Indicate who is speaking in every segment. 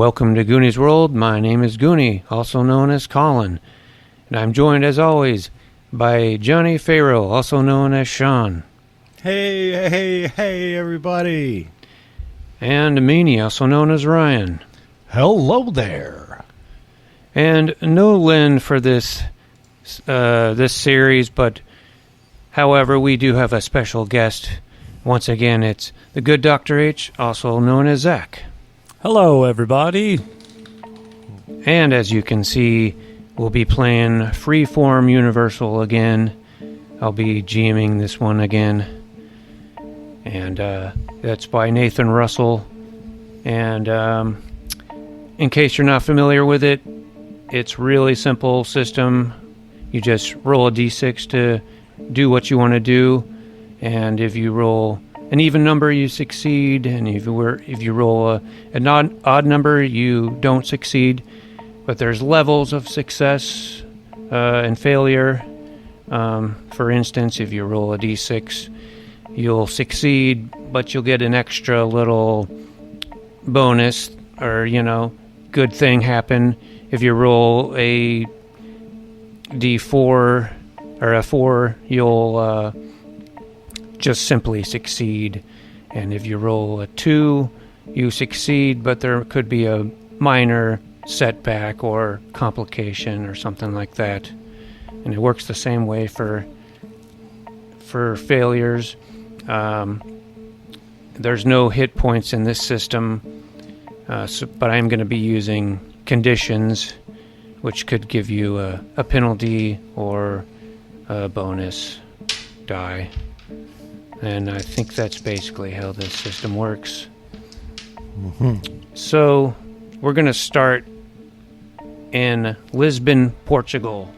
Speaker 1: Welcome to Goonie's World. My name is Goonie, also known as Colin, and I'm joined as always by Johnny Farrell, also known as Sean.
Speaker 2: Hey, everybody.
Speaker 1: And Meanie, also known as Ryan.
Speaker 3: Hello there.
Speaker 1: And no Lynn for this series, but however, we do have a special guest. Once again, it's the good Dr. H, also known as Zach.
Speaker 4: Hello, everybody.
Speaker 1: And as you can see, we'll be playing Freeform Universal again. I'll be GMing this one again. And that's by Nathan Russell. And in case you're not familiar with it, it's really simple system. You just roll a d6 to do what you want to do. And if you roll an even number, you succeed, and if you roll an odd number, you don't succeed. But there's levels of success and failure. For instance, if you roll a d6, you'll succeed, but you'll get an extra little bonus or, good thing happen. If you roll a d4 or a 4, you'll just simply succeed. And if you roll a 2, you succeed, but there could be a minor setback or complication or something like that. And it works the same way for failures. There's no hit points in this system, but I'm going to be using conditions, which could give you a penalty or a bonus die. And I think that's basically how this system works.
Speaker 3: Mm-hmm.
Speaker 1: So we're going to start in Lisbon, Portugal.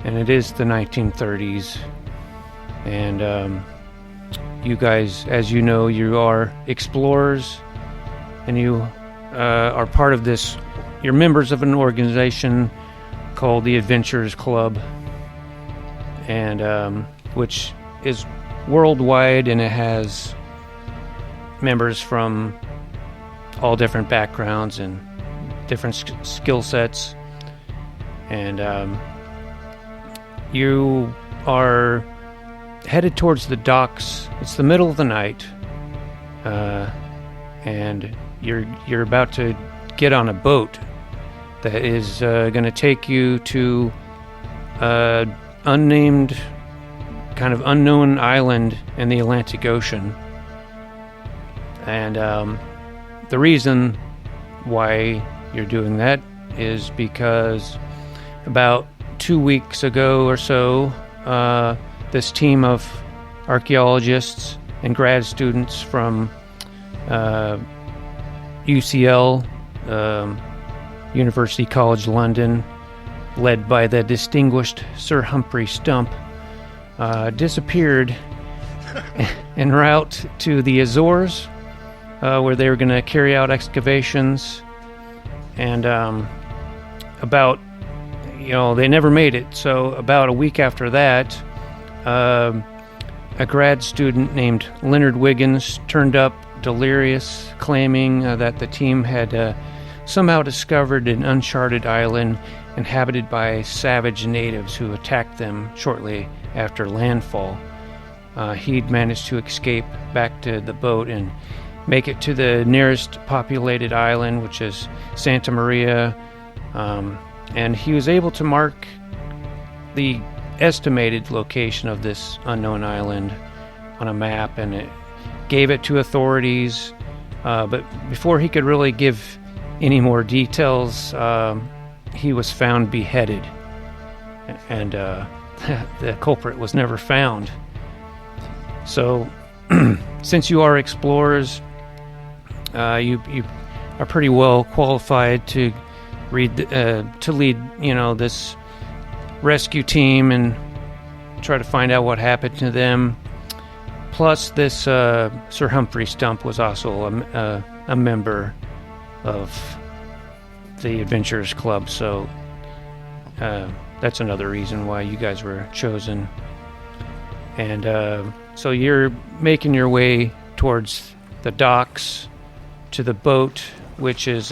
Speaker 1: And it is the 1930s. And you guys, as you know, you are explorers. And you are part of this. You're members of an organization called the Adventurers Club. And which is worldwide, and it has members from all different backgrounds and different skill sets. And you are headed towards the docks. It's the middle of the night, and you're about to get on a boat that is going to take you to unnamed, kind of unknown island in the Atlantic Ocean. And the reason why you're doing that is because about 2 weeks ago or so, this team of archaeologists and grad students from UCL, University College London, led by the distinguished Sir Humphrey Stump, disappeared en route to the Azores, where they were going to carry out excavations. And they never made it. So about a week after that, a grad student named Leonard Wiggins turned up delirious, claiming that the team had somehow discovered an uncharted island inhabited by savage natives who attacked them shortly after landfall. He'd managed to escape back to the boat and make it to the nearest populated island, which is Santa Maria, and he was able to mark the estimated location of this unknown island on a map, and it gave it to authorities, but before he could really give any more details, he was found beheaded, and the culprit was never found. So, since you are explorers, you are pretty well qualified to lead, this rescue team and try to find out what happened to them. Plus, this Sir Humphrey Stump was also a member of the Adventurers Club, so that's another reason why you guys were chosen. And so you're making your way towards the docks to the boat which is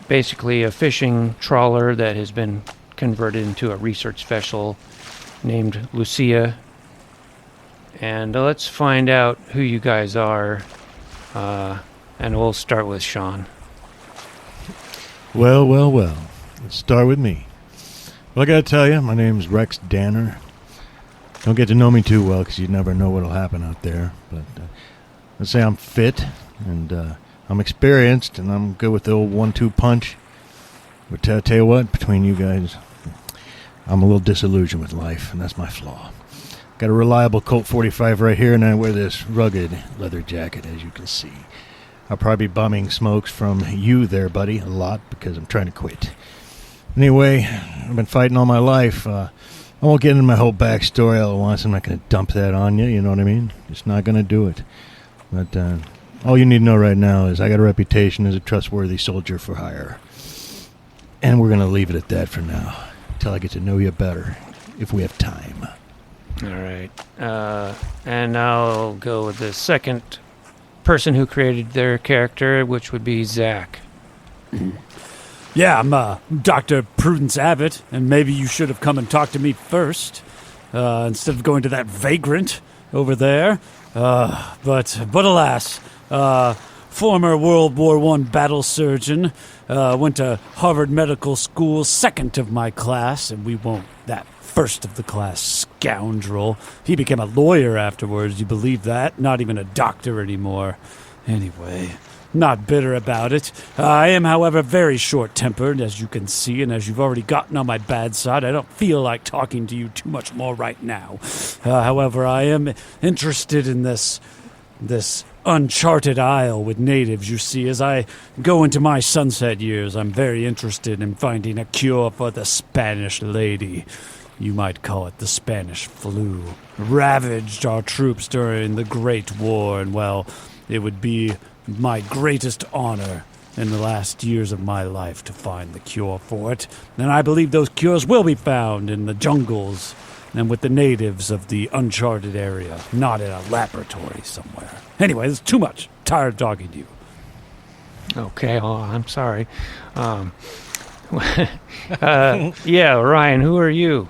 Speaker 1: basically a fishing trawler that has been converted into a research vessel named Lucia. And let's find out who you guys are. And we'll start with Sean.
Speaker 3: Well. Let's start with me. Well, I gotta tell you, my name's Rex Danner. Don't get to know me too well because you never know what'll happen out there. But let's say I'm fit and I'm experienced and I'm good with the old 1-2 punch. But tell you what, between you guys, I'm a little disillusioned with life, and that's my flaw. Got a reliable Colt 45 right here, and I wear this rugged leather jacket, as you can see. I'll probably be bumming smokes from you there, buddy, a lot, because I'm trying to quit. Anyway, I've been fighting all my life. I won't get into my whole backstory all at once. I'm not going to dump that on you, you know what I mean? Just not going to do it. But all you need to know right now is I got a reputation as a trustworthy soldier for hire. And we're going to leave it at that for now, until I get to know you better, if we have time.
Speaker 1: All right. And I'll go with the second person who created their character, which would be Zach.
Speaker 4: Yeah, I'm Dr. Prudence Abbott, and maybe you should have come and talked to me first, instead of going to that vagrant over there. But alas, former World War I battle surgeon, went to Harvard Medical School, second of my class, and we won't that first of the class scoundrel. He became a lawyer afterwards, you believe that? Not even a doctor anymore. Anyway, not bitter about it. I am, however, very short-tempered, as you can see, and as you've already gotten on my bad side, I don't feel like talking to you too much more right now. However, I am interested in this uncharted isle with natives, you see. As I go into my sunset years, I'm very interested in finding a cure for the Spanish lady. You might call it the Spanish flu. Ravaged our troops during the Great War, and well, it would be my greatest honor in the last years of my life to find the cure for it. And I believe those cures will be found in the jungles and with the natives of the uncharted area, not in a laboratory somewhere. Anyway, there's too much. Tired of talking to you.
Speaker 1: Okay, well, I'm sorry. Yeah, Ryan, who are you?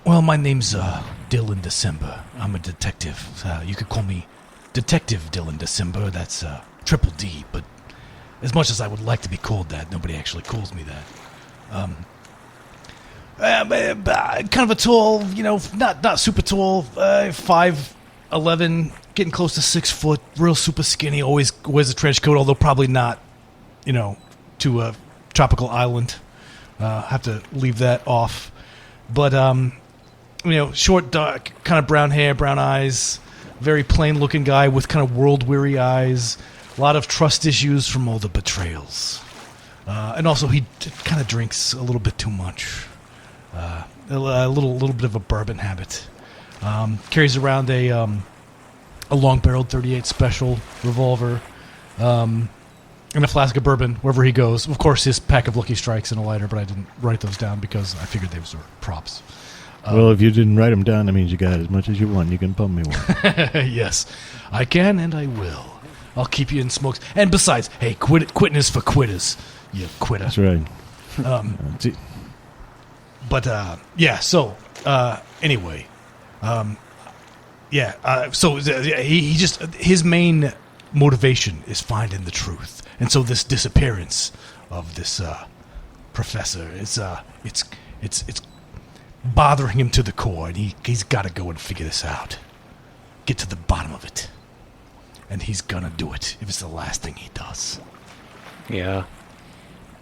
Speaker 2: Well, my name's Dylan December. I'm a detective. You could call me Detective Dylan December. That's triple D, but as much as I would like to be called that, nobody actually calls me that. Kind of a tall, not super tall, 5'11", getting close to 6 foot, real super skinny, always wears a trench coat, although probably not, to a tropical island. Have to leave that off. But, short, dark, kind of brown hair, brown eyes, very plain-looking guy with kind of world-weary eyes, a lot of trust issues from all the betrayals. And also he kind of drinks a little bit too much. A little bit of a bourbon habit. Carries around a long-barreled .38 special revolver, and a flask of bourbon wherever he goes. Of course, his pack of Lucky Strikes and a lighter, but I didn't write those down because I figured they were props.
Speaker 3: Well, if you didn't write them down, that means you got as much as you want. You can bum me one.
Speaker 2: Yes, I can and I will. I'll keep you in smokes. And besides, hey, quitting is for quitters, you quitter.
Speaker 3: That's right.
Speaker 2: Anyway, he just, his main motivation is finding the truth. And so this disappearance of this professor is it's bothering him to the core, and he's got to go and figure this out. Get to the bottom of it. And he's gonna do it if it's the last thing he does.
Speaker 1: Yeah,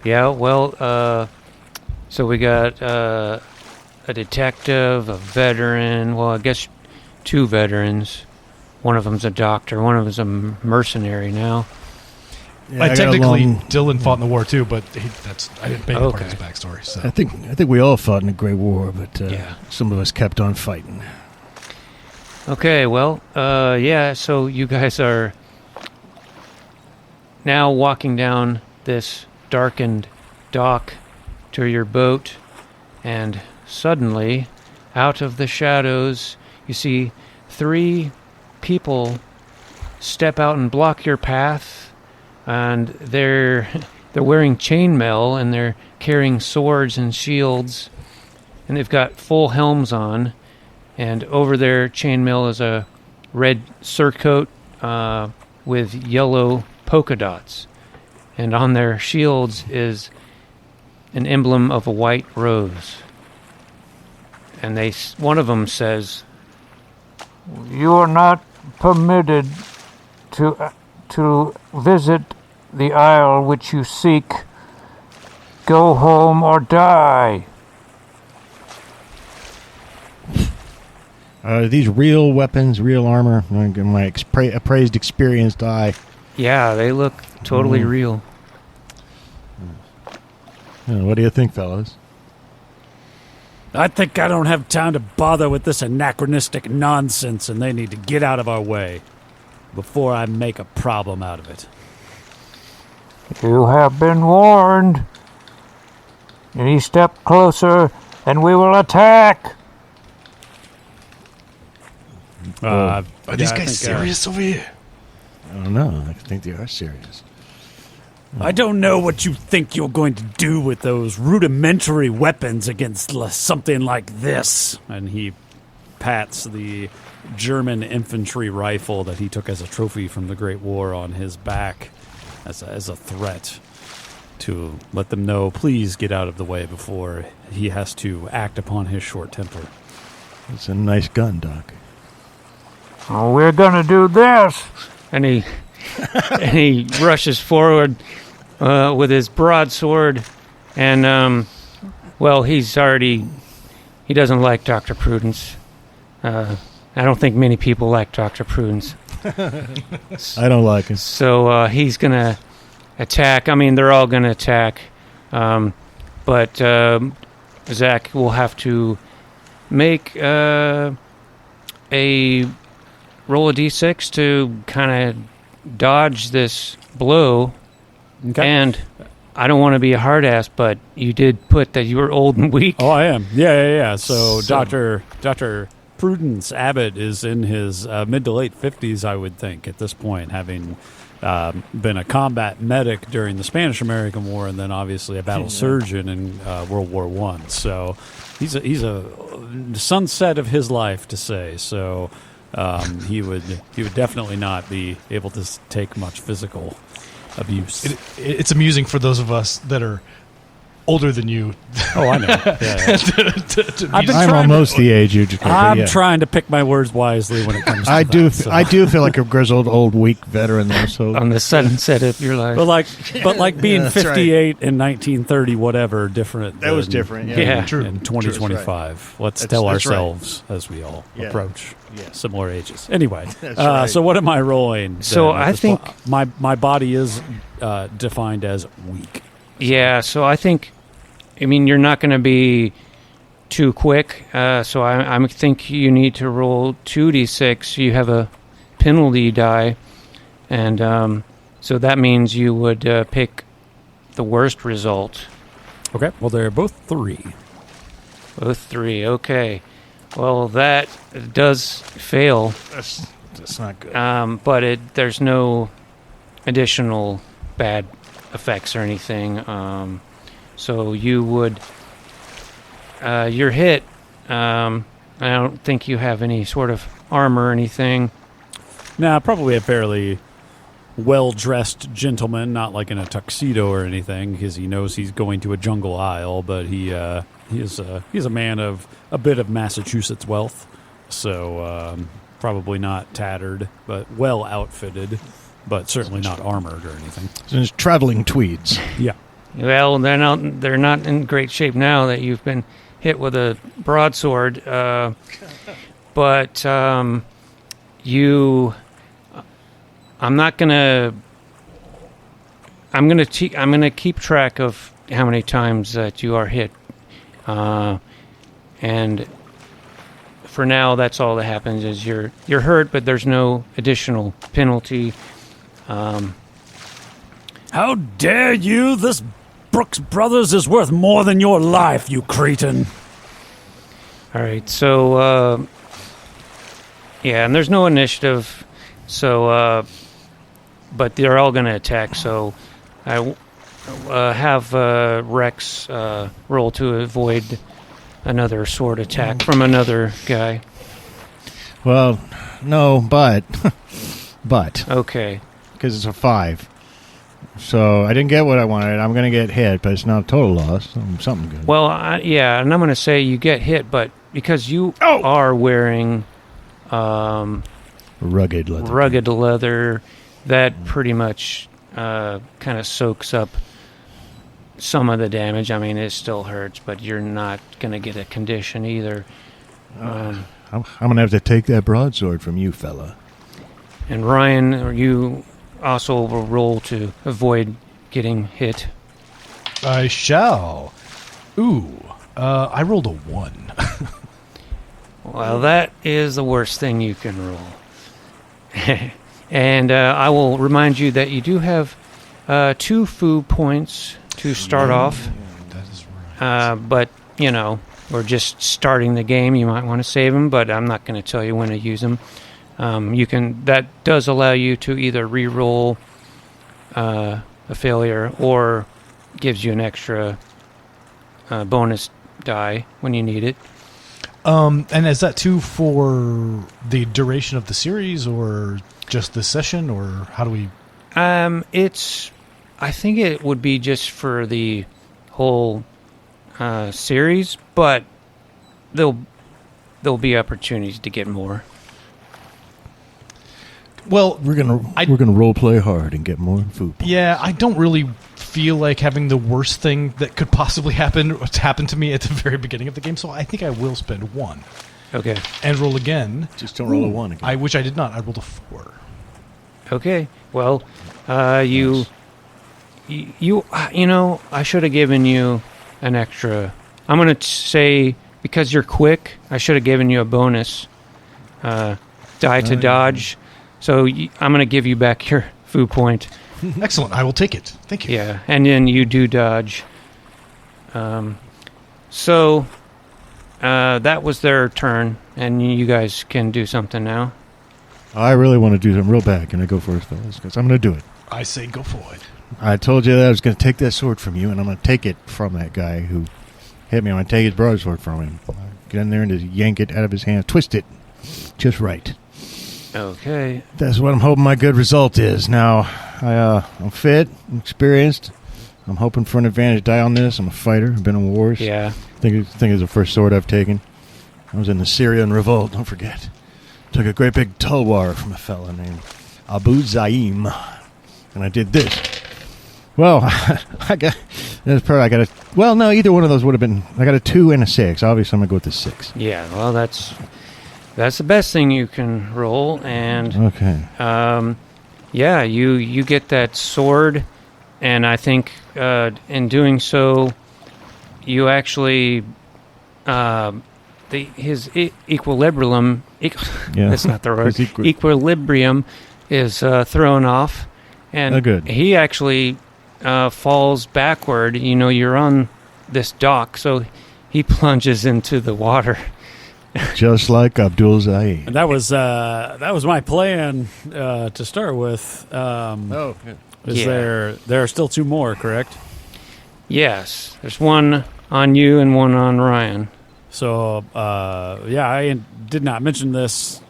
Speaker 1: well, so we got a detective, a veteran, well, I guess 2 veterans. One of them's a doctor, one of them's a mercenary now.
Speaker 3: Yeah,
Speaker 2: technically, Dylan fought in the war too, but I didn't make part of his backstory. So
Speaker 3: I think we all fought in the Great War, but some of us kept on fighting.
Speaker 1: Okay, well, so you guys are now walking down this darkened dock to your boat, and suddenly, out of the shadows, you see 3 people step out and block your path, and they're wearing chainmail, and they're carrying swords and shields, and they've got full helms on, and over their chainmail is a red surcoat with yellow polka dots, and on their shields is an emblem of a white rose. And one of them says, "You are not permitted to visit the isle which you seek. Go home or die."
Speaker 3: Are these real weapons, real armor? My appraised, experienced eye.
Speaker 1: Yeah, they look totally real.
Speaker 3: What do you think, fellas?
Speaker 4: I think I don't have time to bother with this anachronistic nonsense, and they need to get out of our way before I make a problem out of it.
Speaker 1: You have been warned. Any step closer, and we will attack.
Speaker 2: Are these guys serious over here?
Speaker 3: I don't know. I think they are serious.
Speaker 4: I don't know what you think you're going to do with those rudimentary weapons against something like this. And he pats the German infantry rifle that he took as a trophy from the Great War on his back as a threat to let them know, please get out of the way before he has to act upon his short temper.
Speaker 3: It's a nice gun, Doc.
Speaker 1: Oh, we're gonna do this. And he rushes forward with his broadsword, and he doesn't like Dr. Prudence. I don't think many people like Dr. Prudence.
Speaker 3: I don't like him.
Speaker 1: So he's gonna attack. I mean, they're all gonna attack, but Zach will have to make a roll a d6 to kind of dodge this blow.
Speaker 4: Okay.
Speaker 1: And I don't want to be a hard ass, but you did put that you were old and weak.
Speaker 4: Oh, I am. Yeah. So Dr. Prudence Abbott is in his mid to late 50s, I would think, at this point, having been a combat medic during the Spanish-American War, and then obviously a battle surgeon in World War I. So he's a sunset of his life, to say. So he would definitely not be able to take much physical abuse.
Speaker 2: It's amusing for those of us that are older than you.
Speaker 4: Oh, I know. Yeah.
Speaker 3: I'm almost the age you just.
Speaker 4: I'm trying to pick my words wisely when it comes to
Speaker 3: I
Speaker 4: that.
Speaker 3: I do feel like a grizzled, old, weak veteran, though. So
Speaker 1: on the sunset of your life.
Speaker 4: But like being 58 in 1930, whatever, different.
Speaker 3: That was different. Yeah.
Speaker 2: True.
Speaker 4: In 2025, let's tell ourselves as we all approach similar ages. Anyway,
Speaker 3: right.
Speaker 4: So what am I rolling?
Speaker 1: So I think
Speaker 4: my body is defined as weak.
Speaker 1: Yeah, so I think, you're not going to be too quick, so I think you need to roll 2d6. You have a penalty die, and so that means you would pick the worst result.
Speaker 4: Okay, well, they're both 3.
Speaker 1: Both 3, okay. Well, that does fail.
Speaker 3: That's not good.
Speaker 1: But there's no additional bad effects or anything. So you would... you're hit. I don't think you have any sort of armor or anything.
Speaker 4: Nah, probably a fairly well-dressed gentleman, not like in a tuxedo or anything, because he knows he's going to a jungle isle, but he's a man of a bit of Massachusetts wealth, so probably not tattered, but well outfitted, but certainly not armored or anything.
Speaker 3: So it's traveling tweeds.
Speaker 4: Yeah.
Speaker 1: Well, they're not in great shape now that you've been hit with a broadsword, but I'm gonna keep track of how many times that you are hit, and for now, that's all that happens. Is you're hurt, but there's no additional penalty.
Speaker 4: How dare you! This Brooks Brothers is worth more than your life, you cretin. All
Speaker 1: right, so and there's no initiative. So, but they're all going to attack. So, I have Rex roll to avoid another sword attack from another guy.
Speaker 3: Well, no, but
Speaker 1: Okay.
Speaker 3: because it's a 5. So I didn't get what I wanted. I'm going to get hit, but it's not a total loss. Something good.
Speaker 1: Well, yeah, and I'm going to say you get hit, but because you are wearing
Speaker 3: Rugged leather.
Speaker 1: rugged leather, that pretty much kind of soaks up some of the damage. I mean, it still hurts, but you're not going to get a condition either.
Speaker 3: I'm going to have to take that broadsword from you, fella.
Speaker 1: And Ryan, you also will roll to avoid getting hit.
Speaker 2: I shall. Ooh, I rolled a 1.
Speaker 1: Well, that is the worst thing you can roll. And I will remind you that you do have 2 food points to start off.
Speaker 2: That is right.
Speaker 1: But, you know, we're just starting the game. You might want to save them, but I'm not going to tell you when to use them. That does allow you to either re-roll a failure or gives you an extra bonus die when you need it.
Speaker 2: And is that 2 for the duration of the series, or just this session, or how do we?
Speaker 1: I think it would be just for the whole series, but there'll be opportunities to get more.
Speaker 2: Well,
Speaker 3: We're gonna role play hard and get more food.
Speaker 2: yeah, I don't really feel like having the worst thing that could possibly happen to me at the very beginning of the game, so I think I will spend 1
Speaker 1: Okay.
Speaker 2: and roll again.
Speaker 3: Just don't roll a 1 again.
Speaker 2: Which I did not. I rolled a 4.
Speaker 1: Okay. Well, you know, I should have given you an extra. I'm going to say, because you're quick, I should have given you a bonus die to dodge. So I'm going to give you back your food point.
Speaker 2: Excellent. I will take it. Thank you.
Speaker 1: Yeah, and then you do dodge. So that was their turn, and you guys can do something now.
Speaker 3: I really want to do something real bad. Can I go first, fellas? Because I'm going to do it.
Speaker 2: I say go for it.
Speaker 3: I told you that I was going to take that sword from you, and I'm going to take it from that guy who hit me. I'm going to take his broadsword from him. Get in there and just yank it out of his hand. Twist it. Just right.
Speaker 1: Okay.
Speaker 3: That's what I'm hoping my good result is. Now, I'm fit, I'm experienced. I'm hoping for an advantage die on this. I'm a fighter. I've been in wars.
Speaker 1: Yeah.
Speaker 3: I think it's the first sword I've taken. I was in the Syrian revolt, don't forget. Took a great big tulwar from a fella named Abu Zaim. And I did this. Well, I got a... Well, no, either one of those would have been... I got a 2 and a 6. Obviously, I'm going to go with the 6.
Speaker 1: Yeah, well, that's the best thing you can roll, and...
Speaker 3: Okay.
Speaker 1: Yeah, you get that sword, and I think in doing so, you actually... his equilibrium... That's not the word. Equilibrium is thrown off, and
Speaker 3: good.
Speaker 1: he actually falls backward. You know, you're on this dock, so he plunges into the water.
Speaker 3: Just like Abdul Zaid.
Speaker 4: And that was my plan to start with. There are still 2 more, correct?
Speaker 1: Yes, there's one on you and one on Ryan.
Speaker 4: So, I did not mention this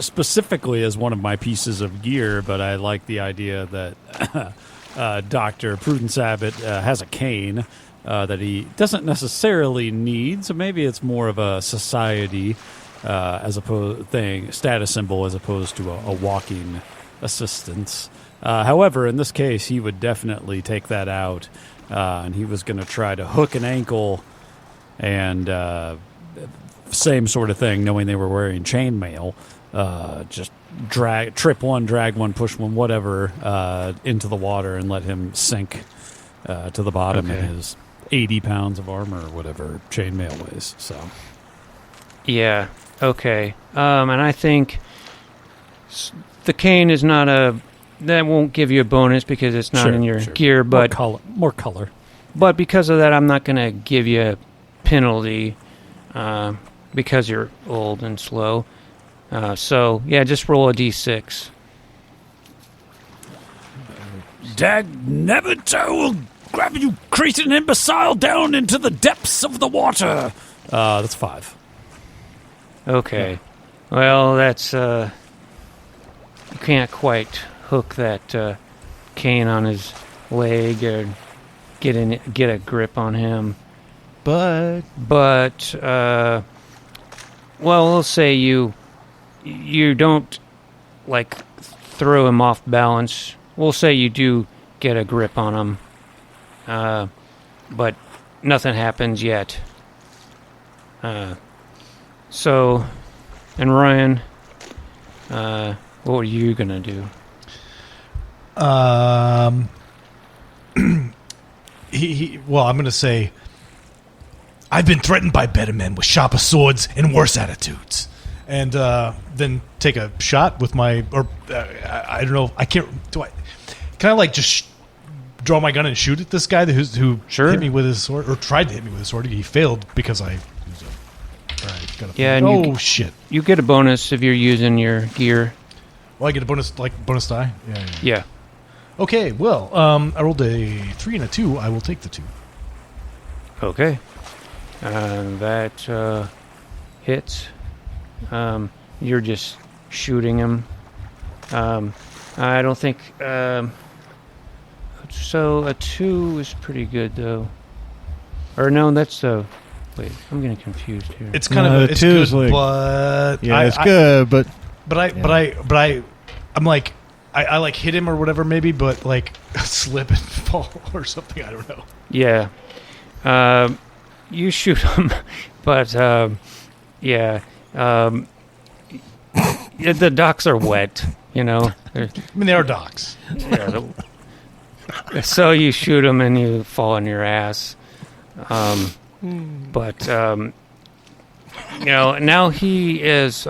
Speaker 4: specifically as one of my pieces of gear, but I like the idea that Dr. Prudence Abbott has a cane that he doesn't necessarily need, so maybe it's more of a society status symbol as opposed to a walking assistance. However, in this case, he would definitely take that out, and he was going to try to hook an ankle and same sort of thing, knowing they were wearing chainmail, just trip one, drag one, push one, whatever, into the water and let him sink to the bottom in his 80 pounds of armor or whatever chainmail weighs. So,
Speaker 1: yeah, okay. And I think the cane is not that won't give you a bonus because it's not in your gear, but
Speaker 4: more color.
Speaker 1: But because of that, I'm not going to give you a penalty because you're old and slow. So, yeah, just roll a d6.
Speaker 4: Dag nabbit, I will grab you, Cretan imbecile, down into the depths of the water. That's 5.
Speaker 1: Okay. Well, that's, you can't quite hook that cane on his leg or get a grip on him.
Speaker 3: But
Speaker 1: Well, we'll say you don't, like, throw him off balance. We'll say you do get a grip on him. But nothing happens yet. So, and Ryan, what are you gonna do?
Speaker 2: Well, I'm going to say, I've been threatened by better men with sharper swords and worse attitudes. And then take a shot with my, I don't know, can I like just draw my gun and shoot at this guy who
Speaker 1: Sure.
Speaker 2: hit me with his sword, or tried to hit me with his sword? He failed because I...
Speaker 1: Yeah, and
Speaker 2: shit.
Speaker 1: You get a bonus if you're using your gear.
Speaker 2: Well, I get a bonus die? Yeah.
Speaker 1: Yeah.
Speaker 2: Okay, well, I rolled a 3 and a 2. I will take the 2.
Speaker 1: Okay. That hits. You're just shooting him. I don't think... so a 2 is pretty good, though. Or no, that's... wait, I'm getting confused here.
Speaker 2: It's kind of... It's good,
Speaker 3: like,
Speaker 2: but...
Speaker 3: Yeah, it's good, but...
Speaker 2: I'm like... I like hit him or whatever maybe, but like slip and fall or something. I don't know.
Speaker 1: Yeah. You shoot him, but yeah. The docks are wet, you know.
Speaker 2: I mean, they are docks.
Speaker 1: Yeah, so you shoot him and you fall on your ass. But you know, now he is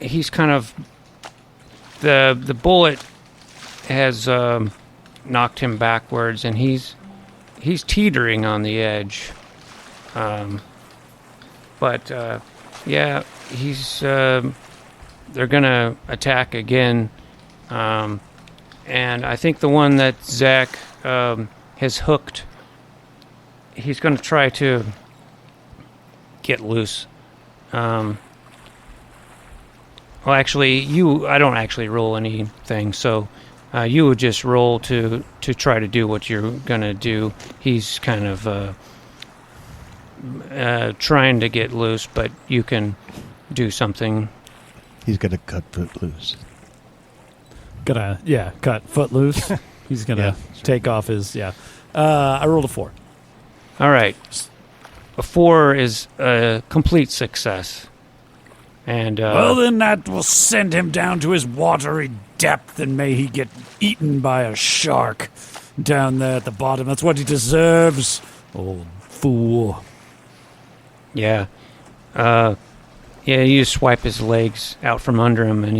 Speaker 1: he's kind of the bullet has knocked him backwards, and he's teetering on the edge. But yeah, he's they're gonna attack again, and I think the one that Zach has hooked, he's gonna try to get loose. Well, actually, I don't actually roll anything, so you would just roll to try to do what you're going to do. He's kind of trying to get loose, but you can do something.
Speaker 3: He's got to cut foot loose.
Speaker 4: Cut foot loose. He's going to take off his, I rolled a 4.
Speaker 1: All right. A 4 is a complete success. And
Speaker 4: well, then that will send him down to his watery depth, and may he get eaten by a shark down there at the bottom. That's what he deserves, old fool.
Speaker 1: Yeah. You swipe his legs out from under him, and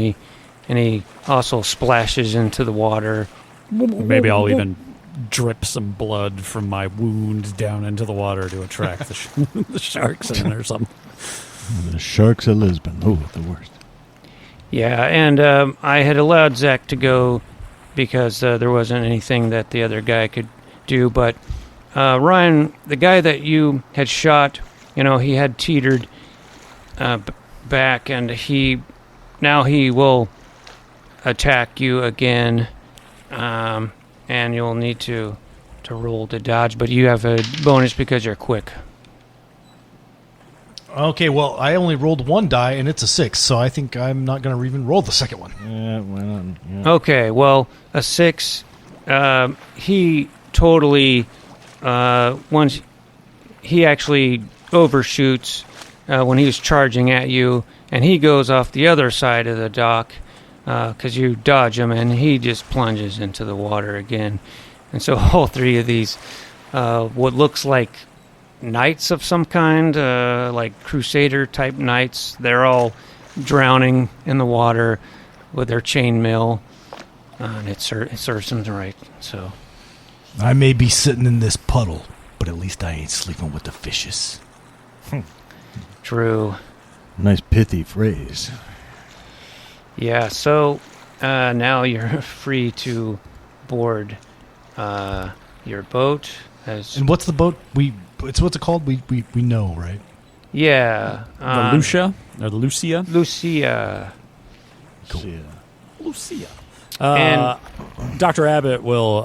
Speaker 1: he also splashes into the water.
Speaker 4: Maybe I'll even drip some blood from my wound down into the water to attract the sharks in or something.
Speaker 3: The sharks of Lisbon. Oh, the worst.
Speaker 1: Yeah, and I had allowed Zach to go because there wasn't anything that the other guy could do. But Ryan, the guy that you had shot, you know, he had teetered back, and he will attack you again, and you'll need to roll to dodge. But you have a bonus because you're quick.
Speaker 2: Okay, well, I only rolled 1 die, and it's a 6, so I think I'm not going to even roll the second one.
Speaker 3: Yeah, why not? Yeah.
Speaker 1: Okay, well, a 6, he totally, once he actually overshoots when he was charging at you, and he goes off the other side of the dock because you dodge him, and he just plunges into the water again. And so all 3 of these, what looks like knights of some kind, like crusader-type knights, they're all drowning in the water with their chainmail, and it serves them right. So
Speaker 2: I may be sitting in this puddle, but at least I ain't sleeping with the fishes.
Speaker 1: True.
Speaker 3: Nice pithy phrase.
Speaker 1: Yeah, so now you're free to board your boat.
Speaker 2: And what's the boat? What's it called? We know, right?
Speaker 1: Yeah.
Speaker 4: The Lucia? Or the Lucia?
Speaker 1: Lucia.
Speaker 3: Cool. Yeah.
Speaker 4: Lucia.
Speaker 1: And
Speaker 4: Dr. Abbott will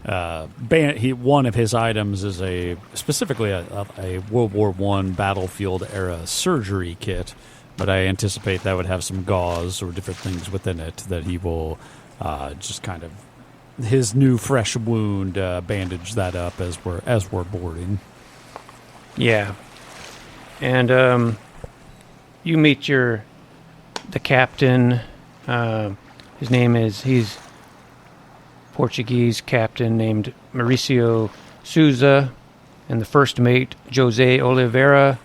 Speaker 4: one of his items is specifically a World War I battlefield era surgery kit, but I anticipate that would have some gauze or different things within it that he will just kind of his new fresh wound bandage that up as we're boarding.
Speaker 1: Yeah. And you meet the captain. His name he's Portuguese captain named Mauricio Souza, and the first mate, Jose Oliveira,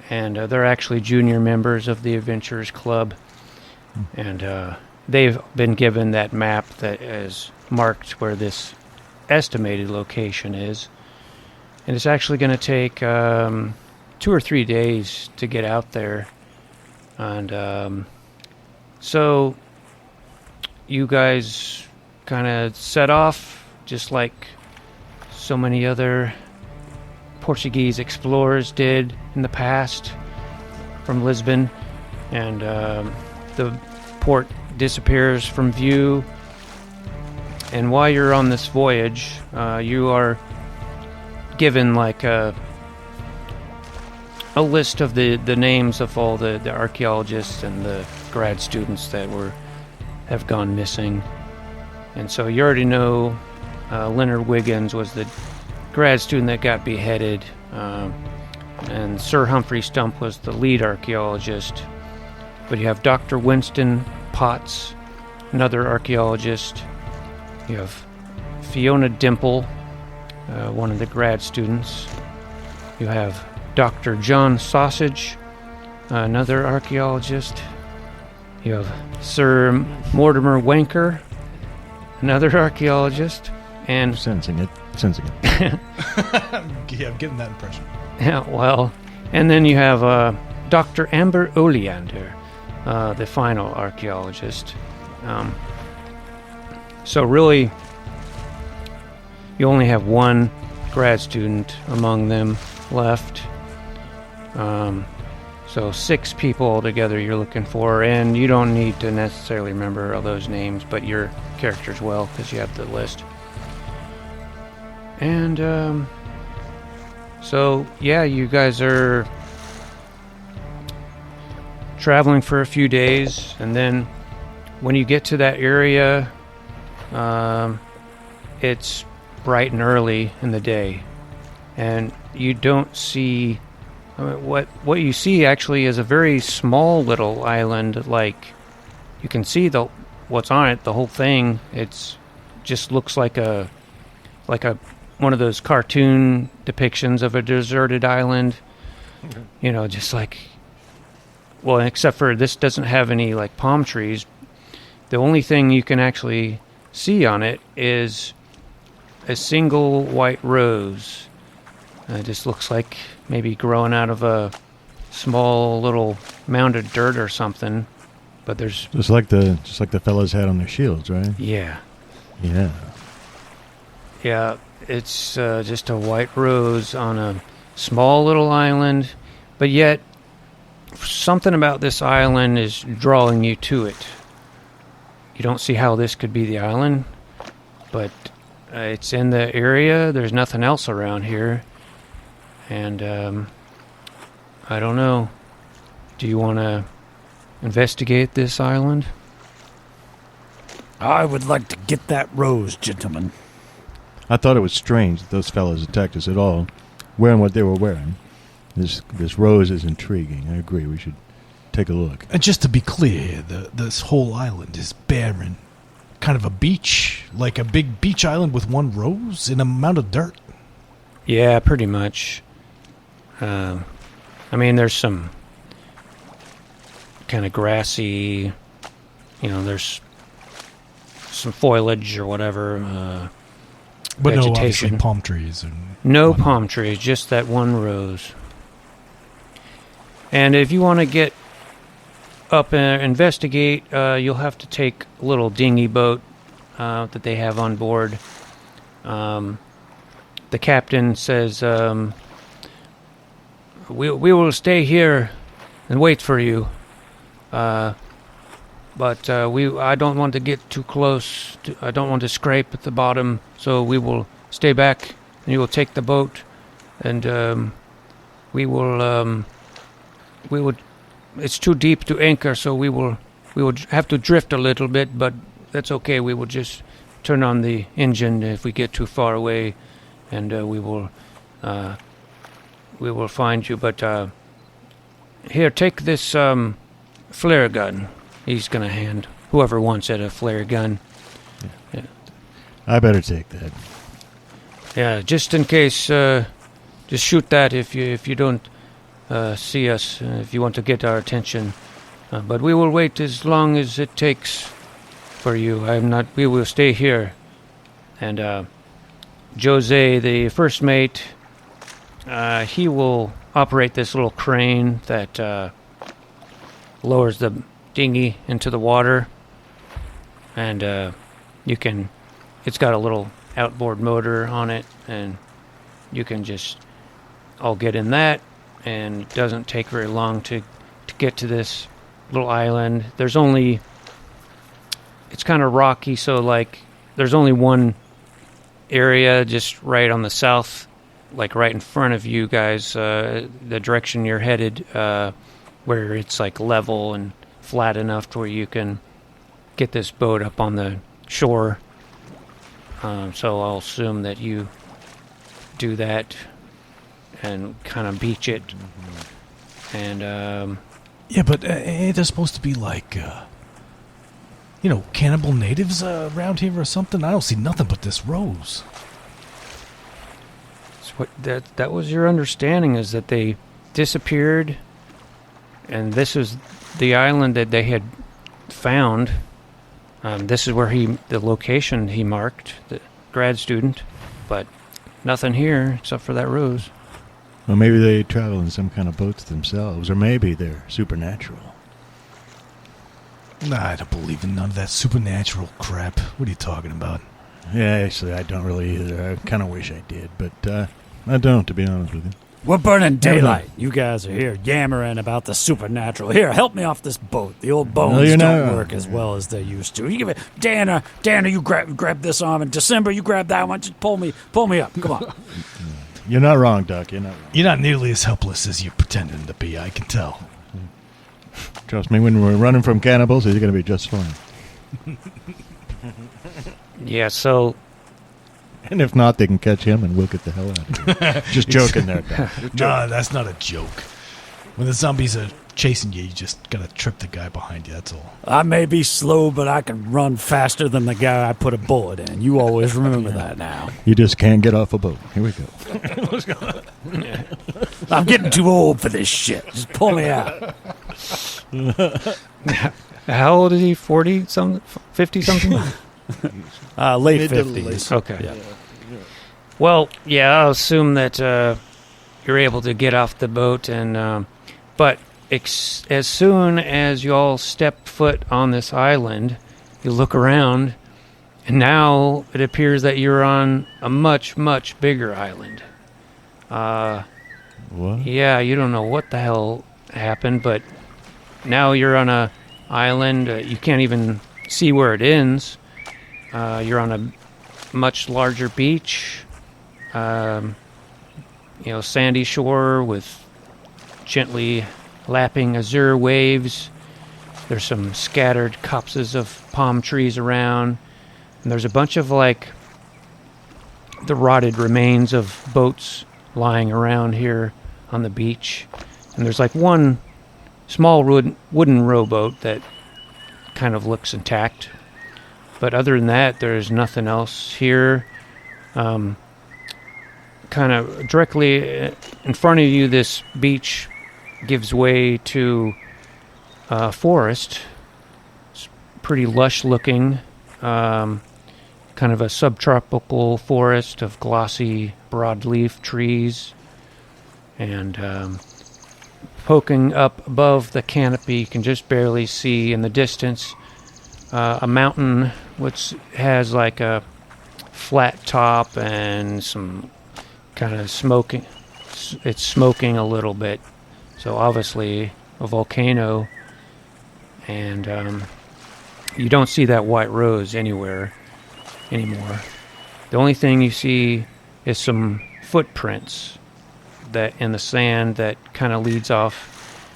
Speaker 1: and they're actually junior members of the Adventurers Club, and they've been given that map that is marked where this estimated location is, and it's actually going to take 2 or 3 days to get out there, and so you guys kind of set off just like so many other Portuguese explorers did in the past from Lisbon, and the port disappears from view. And while you're on this voyage, you are given like a list of the names of all the archaeologists and the grad students that have gone missing. And so you already know Leonard Wiggins was the grad student that got beheaded, and Sir Humphrey Stump was the lead archaeologist. But you have Dr. Winston Potts, another archaeologist. You have Fiona Dimple, one of the grad students. You have Dr. John Sausage, another archaeologist. You have Sir Mortimer Wanker, another archaeologist, and
Speaker 3: Sensing it.
Speaker 2: Yeah, I'm getting that impression.
Speaker 1: yeah, well, and then you have Dr. Amber Oleander, the final archaeologist. So really, you only have one grad student among them left. So 6 people altogether you're looking for, and you don't need to necessarily remember all those names, but your characters will, because you have the list. And so yeah, you guys are traveling for a few days, and then when you get to that area, it's bright and early in the day, and you don't see what you see actually is a very small little island. Like, you can see what's on it, the whole thing. It's just looks like a one of those cartoon depictions of a deserted island. Okay. You know, just like, well, except for this doesn't have any like palm trees. The only thing you can actually see on it is a single white rose. It just looks like maybe growing out of a small little mound of dirt or something. But there's
Speaker 3: just like the fellas had on their shields, right?
Speaker 1: Yeah.
Speaker 3: Yeah.
Speaker 1: Yeah, it's just a white rose on a small little island, but yet something about this island is drawing you to it. You don't see how this could be the island, but it's in the area. There's nothing else around here. And I don't know. Do you want to investigate this island?
Speaker 4: I would like to get that rose, gentlemen.
Speaker 3: I thought it was strange that those fellas attacked us at all, wearing what they were wearing. This rose is intriguing. I agree. We should take a look.
Speaker 2: And just to be clear, this whole island is barren. Kind of a beach, like a big beach island with one rose and a mound of dirt.
Speaker 1: Yeah, pretty much. I mean, there's some kind of grassy, there's some foliage or whatever.
Speaker 2: But
Speaker 1: vegetation.
Speaker 2: No, obviously palm trees.
Speaker 1: No palm trees, just that one rose. And if you want to get up and investigate, you'll have to take a little dinghy boat that they have on board. The captain says, we will stay here and wait for you. But I don't want to get too close. I don't want to scrape at the bottom, so we will stay back, and you will take the boat, and we will. It's too deep to anchor, so we will have to drift a little bit, but that's okay. We will just turn on the engine if we get too far away, and we will find you. But here, take this flare gun. He's gonna hand whoever wants it a flare gun. Yeah.
Speaker 3: I better take that.
Speaker 1: Yeah, just in case. Just shoot that if you don't see us. If you want to get our attention. But we will wait as long as it takes for you. We will stay here. And Jose, the first mate, he will operate this little crane that lowers the dinghy into the water. And it's got a little outboard motor on it, and you can just all get in that, and it doesn't take very long to get to this little island. It's kind of rocky, so like there's only one area just right on the south, like right in front of you guys, the direction you're headed, where it's like level and flat enough to where you can get this boat up on the shore. So I'll assume that you do that and kind of beach it. And
Speaker 2: yeah, but ain't there supposed to be like cannibal natives around here or something? I don't see nothing but this rose.
Speaker 1: that was your understanding, is that they disappeared, and this is the island that they had found. This is where the location he marked, the grad student, but nothing here except for that rose.
Speaker 3: Well, maybe they travel in some kind of boats themselves, or maybe they're supernatural.
Speaker 2: Nah, I don't believe in none of that supernatural crap. What are you talking about?
Speaker 3: Yeah, actually, I don't really either. I kind of wish I did, but I don't, to be honest with you.
Speaker 4: We're burning daylight. You guys are here yammering about the supernatural. Here, help me off this boat. The old bones don't work as well as they used to. You give it, Danner, you grab this arm, and December, you grab that one. Just pull me up. Come on.
Speaker 3: You're not wrong, Doc. You're not wrong.
Speaker 2: You're not nearly as helpless as you're pretending to be, I can tell.
Speaker 3: Trust me, when we're running from cannibals, he's going to be just fine.
Speaker 1: Yeah, so...
Speaker 3: And if not, they can catch him and we'll get the hell out of here. Just joking there, Doc.
Speaker 2: No, that's not a joke. When the zombies are chasing you, you just got to trip the guy behind you, that's all.
Speaker 4: I may be slow, but I can run faster than the guy I put a bullet in. You always remember that now.
Speaker 3: You just can't get off a boat. Here we go.
Speaker 4: I'm getting too old for this shit. Just pull me out.
Speaker 1: How old is he? 40-something? 50-something?
Speaker 4: Late
Speaker 3: Mid to
Speaker 4: 50s.
Speaker 3: late.
Speaker 1: Okay.
Speaker 4: Yeah.
Speaker 1: Well, yeah, I'll assume that you're able to get off the boat, and but as soon as you all step foot on this island, you look around, and now it appears that you're on a much, much bigger island.
Speaker 3: What?
Speaker 1: Yeah, you don't know what the hell happened, but now you're on a island. You can't even see where it ends. You're on a much larger beach. Sandy shore with gently lapping azure waves. There's some scattered copses of palm trees around, and there's a bunch of the rotted remains of boats lying around here on the beach. And there's one small wooden rowboat that kind of looks intact. But other than that, there's nothing else here. Kind of directly in front of you, this beach gives way to a forest. It's pretty lush looking. Kind of a subtropical forest of glossy broadleaf trees. And poking up above the canopy. You can just barely see in the distance a mountain which has like a flat top and some kind of smoking. It's smoking a little bit, so obviously a volcano. And you don't see that white rose anywhere anymore. The only thing you see is some footprints that in the sand that kind of leads off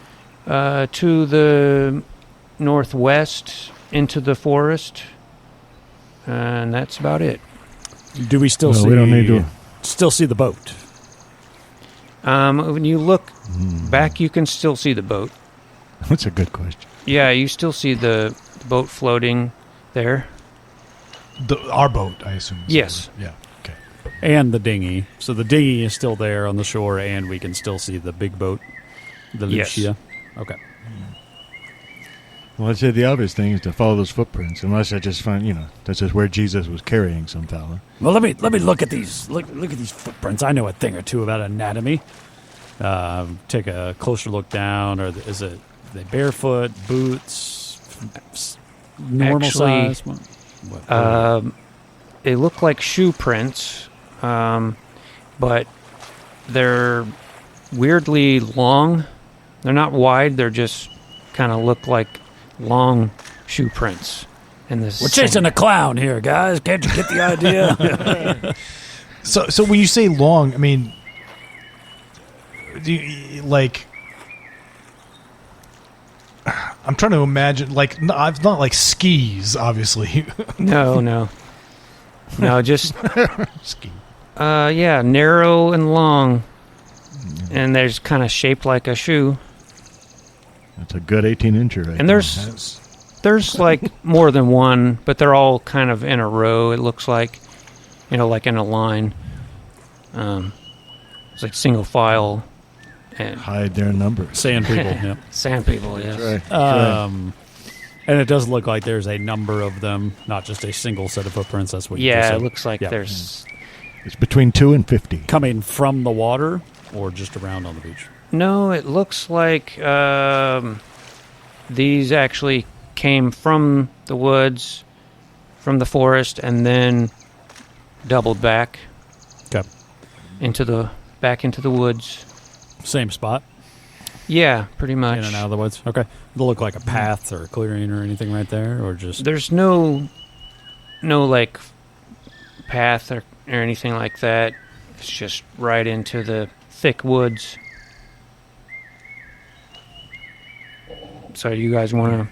Speaker 1: to the northwest into the forest, and that's about it.
Speaker 4: Do we still
Speaker 3: Well,
Speaker 4: see?
Speaker 3: we don't need to.
Speaker 4: Still see the boat?
Speaker 1: When you look back, you can still see the boat.
Speaker 3: That's a good question.
Speaker 1: Yeah, you still see the boat floating there.
Speaker 2: Our boat, I assume.
Speaker 1: Yes.
Speaker 2: Yeah. Okay.
Speaker 4: And the dinghy. So the dinghy is still there on the shore, and we can still see the big boat, the
Speaker 1: Yes.
Speaker 4: Lucia. Okay.
Speaker 3: Well, I'd say the obvious thing is to follow those footprints, unless I just find, that's just where Jesus was carrying some fella.
Speaker 4: Well, let me look at these. Look at these footprints. I know a thing or two about anatomy. Take a closer look down. Or is it they barefoot, boots, normal
Speaker 1: Actually,
Speaker 4: size? What?
Speaker 1: They look like shoe prints, but they're weirdly long. They're not wide. They're just kind of look like long shoe prints. In this
Speaker 4: We're chasing a clown here, guys. Can't you get the idea?
Speaker 2: So when you say long, I mean, do you, like, I'm trying to imagine, like, not like skis, obviously.
Speaker 1: No, just
Speaker 2: Ski.
Speaker 1: yeah, narrow and long, and there's kind of shaped like a shoe.
Speaker 3: That's a good 18-incher right
Speaker 1: And
Speaker 3: there.
Speaker 1: there's like more than one, but they're all kind of in a row. It looks like, like in a line. It's like single file and
Speaker 3: Hide their numbers.
Speaker 4: Sand people. Yeah.
Speaker 1: sand people. Yes.
Speaker 3: That's right.
Speaker 4: And it does look like there's a number of them, not just a single set of footprints. That's what you just
Speaker 1: Yeah,
Speaker 4: said.
Speaker 1: it looks like
Speaker 4: Yeah.
Speaker 1: there's
Speaker 3: It's between 2 and 50.
Speaker 4: Coming from the water or just around on the beach?
Speaker 1: no. It looks like these actually came from the woods, from the forest, and then doubled back
Speaker 4: Okay.
Speaker 1: into the woods.
Speaker 4: Same spot,
Speaker 1: Yeah, pretty much.
Speaker 4: in and out of the woods. Okay. It'll look like a path or a clearing or anything right there, or just...
Speaker 1: There's no like path or anything like that. It's just right into the thick woods. So you guys want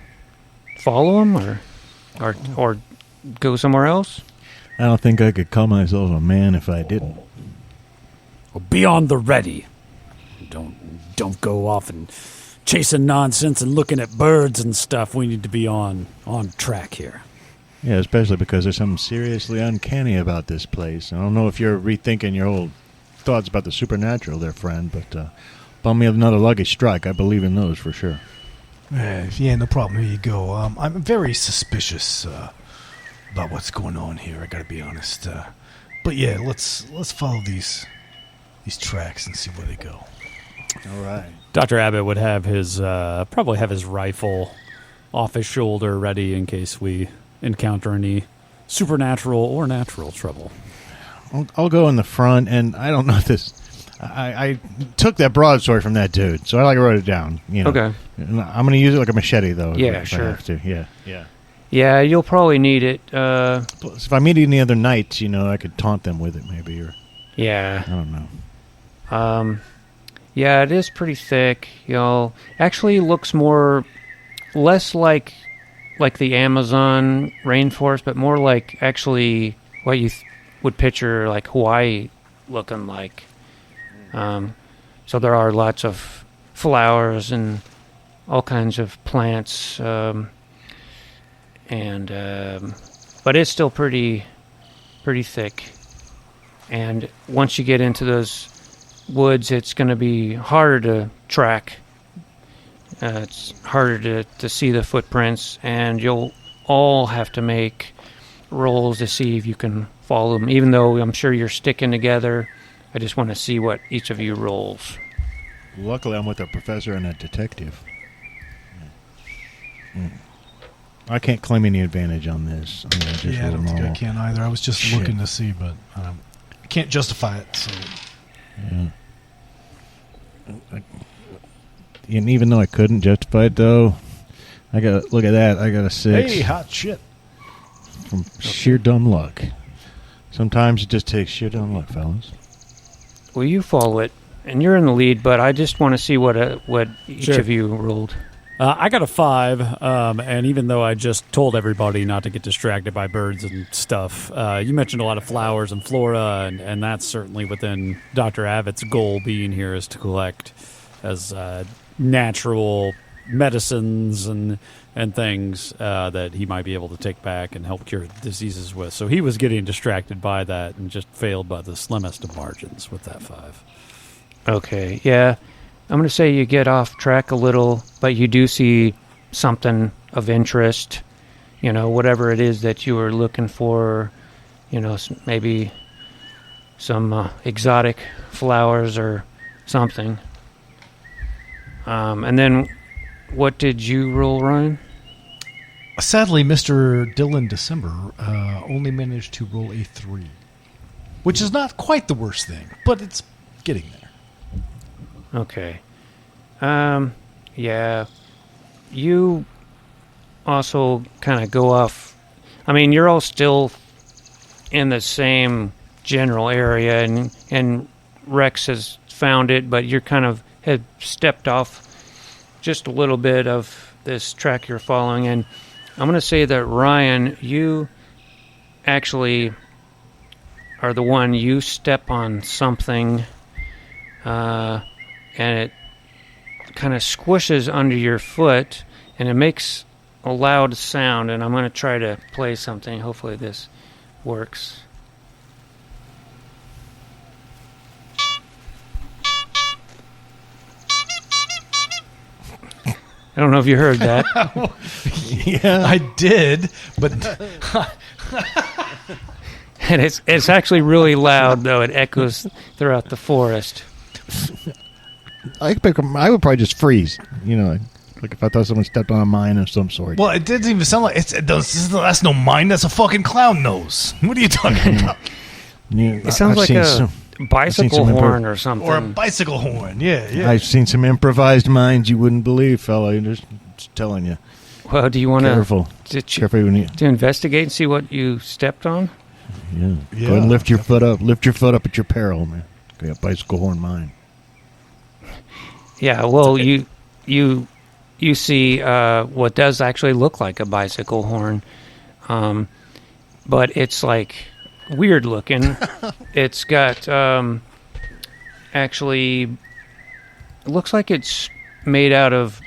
Speaker 1: to follow them or go somewhere else?
Speaker 3: I don't think I could call myself a man if I didn't.
Speaker 4: Well, be on the ready. Don't go off and chasing nonsense and looking at birds and stuff. We need to be on track here.
Speaker 3: Yeah, especially because there's something seriously uncanny about this place. I don't know if you're rethinking your old thoughts about the supernatural there, friend, but bum me another lucky strike. I believe in those for sure.
Speaker 2: Yeah, no problem. Here you go. I'm very suspicious about what's going on here. I gotta be honest. But yeah, let's follow these tracks and see where they go.
Speaker 3: All right.
Speaker 4: Dr. Abbott would have his probably have his rifle off his shoulder ready in case we encounter any supernatural or natural trouble.
Speaker 3: I'll go in the front, and I don't know if this... I took that broadsword from that dude, so I wrote it down.
Speaker 1: Okay.
Speaker 3: And I'm going to use it like a machete, though.
Speaker 1: Yeah,
Speaker 3: if I
Speaker 1: sure.
Speaker 3: have to. Yeah.
Speaker 1: Yeah, you'll probably need it.
Speaker 3: Plus, if I meet any other knights, I could taunt them with it, maybe, or
Speaker 1: Yeah.
Speaker 3: I don't know.
Speaker 1: Yeah, it is pretty thick. Actually looks less like the Amazon rainforest, but more like actually what you would picture like Hawaii looking like. So there are lots of flowers and all kinds of plants, but it's still pretty thick. And once you get into those woods, it's going to be harder to track. It's harder to see the footprints, and you'll all have to make rolls to see if you can follow them. Even though I'm sure you're sticking together, I just want to see what each of you rolls.
Speaker 3: Luckily, I'm with a professor and a detective. I can't claim any advantage on this. I mean,
Speaker 2: I don't think I can either. I was just looking to see, but I can't justify it. So.
Speaker 3: Yeah. And even though I couldn't justify it, though, I got look at that. I got a 6.
Speaker 2: Hey, hot shit!
Speaker 3: From sheer dumb luck. Sometimes it just takes sheer dumb luck, fellas.
Speaker 1: Well, you follow it, and you're in the lead, but I just want to see what each of you rolled.
Speaker 4: I got a 5, and even though I just told everybody not to get distracted by birds and stuff, you mentioned a lot of flowers and flora, and that's certainly within Dr. Avit's goal being here is to collect as natural medicines and things that he might be able to take back and help cure diseases with. So he was getting distracted by that and just failed by the slimmest of margins with that 5.
Speaker 1: Okay, yeah. I'm going to say you get off track a little, but you do see something of interest, whatever it is that you were looking for, maybe some exotic flowers or something. And then what did you roll, Ryan?
Speaker 2: Sadly, Mr. Dylan December only managed to roll a 3, which is not quite the worst thing, but it's getting there.
Speaker 1: Okay. Yeah. You also kind of go off. I mean, you're all still in the same general area, and Rex has found it, but you're kind of have stepped off just a little bit of this track you're following. And I'm going to say that, Ryan, you actually are the one, you step on something, and it kind of squishes under your foot, and it makes a loud sound, and I'm going to try to play something. Hopefully this works. I don't know if you heard that.
Speaker 2: Yeah, I did, but
Speaker 1: and it's actually really loud, though. It echoes throughout the forest.
Speaker 3: I would probably just freeze, like if I thought someone stepped on a mine of some sort.
Speaker 2: Well, it didn't even sound like that's no mine. That's a fucking clown nose. What are you talking about?
Speaker 1: It sounds like a bicycle horn or something.
Speaker 2: Or a bicycle horn, yeah.
Speaker 3: I've seen some improvised mines you wouldn't believe, fella. Just telling you.
Speaker 1: Well, do you want
Speaker 3: Careful
Speaker 1: to investigate and see what you stepped on?
Speaker 3: Yeah. Go ahead and lift your foot up. Lift your foot up at your peril, man. Got a bicycle horn mine.
Speaker 1: Yeah, well, you see what does actually look like a bicycle horn, but it's like weird looking. It's got actually, it looks like it's made out of,